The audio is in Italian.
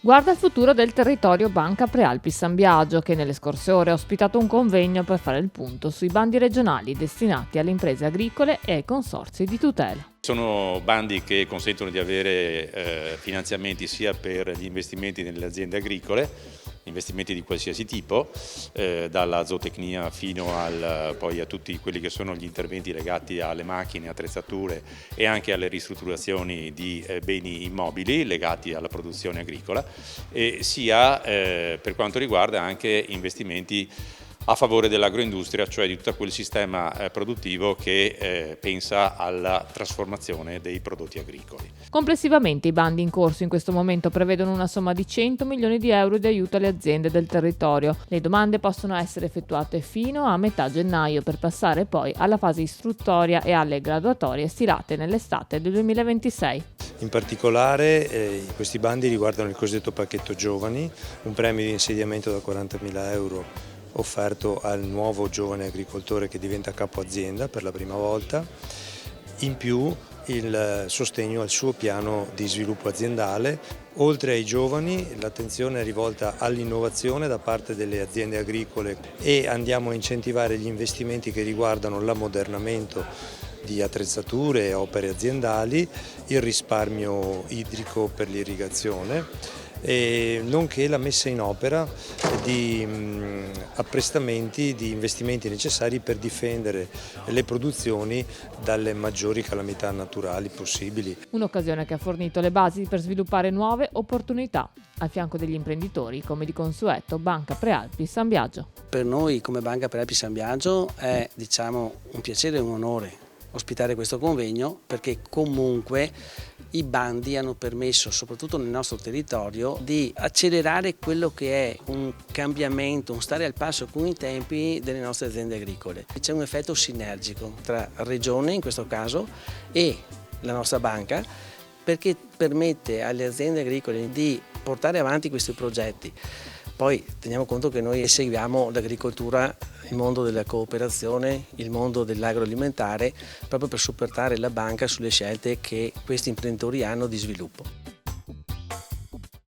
Guarda il futuro del territorio Banca Prealpi San Biagio, che nelle scorse ore ha ospitato un convegno per fare il punto sui bandi regionali destinati alle imprese agricole e ai consorzi di tutela. Sono bandi che consentono di avere finanziamenti sia per gli investimenti nelle aziende agricole, investimenti di qualsiasi tipo, dalla zootecnia fino poi a tutti quelli che sono gli interventi legati alle macchine, attrezzature e anche alle ristrutturazioni di beni immobili legati alla produzione agricola, e sia per quanto riguarda anche investimenti a favore dell'agroindustria, cioè di tutto quel sistema produttivo che pensa alla trasformazione dei prodotti agricoli. Complessivamente i bandi in corso in questo momento prevedono una somma di 100 milioni di euro di aiuto alle aziende del territorio. Le domande possono essere effettuate fino a metà gennaio per passare poi alla fase istruttoria e alle graduatorie stilate nell'estate del 2026. In particolare questi bandi riguardano il cosiddetto pacchetto giovani, un premio di insediamento da 40.000 euro offerto al nuovo giovane agricoltore che diventa capo azienda per la prima volta, in più il sostegno al suo piano di sviluppo aziendale. Oltre ai giovani l'attenzione è rivolta all'innovazione da parte delle aziende agricole e andiamo a incentivare gli investimenti che riguardano l'ammodernamento di attrezzature e opere aziendali, il risparmio idrico per l'irrigazione, nonché la messa in opera di apprestamenti, di investimenti necessari per difendere le produzioni dalle maggiori calamità naturali possibili. Un'occasione che ha fornito le basi per sviluppare nuove opportunità al fianco degli imprenditori, come di consueto Banca Prealpi San Biagio. Per noi come Banca Prealpi San Biagio è un piacere e un onore ospitare questo convegno, perché comunque i bandi hanno permesso, soprattutto nel nostro territorio, di accelerare quello che è un cambiamento, un stare al passo con i tempi delle nostre aziende agricole. C'è un effetto sinergico tra Regione, in questo caso, e la nostra banca, perché permette alle aziende agricole di portare avanti questi progetti. Poi teniamo conto che noi seguiamo l'agricoltura, il mondo della cooperazione, il mondo dell'agroalimentare, proprio per supportare la banca sulle scelte che questi imprenditori hanno di sviluppo.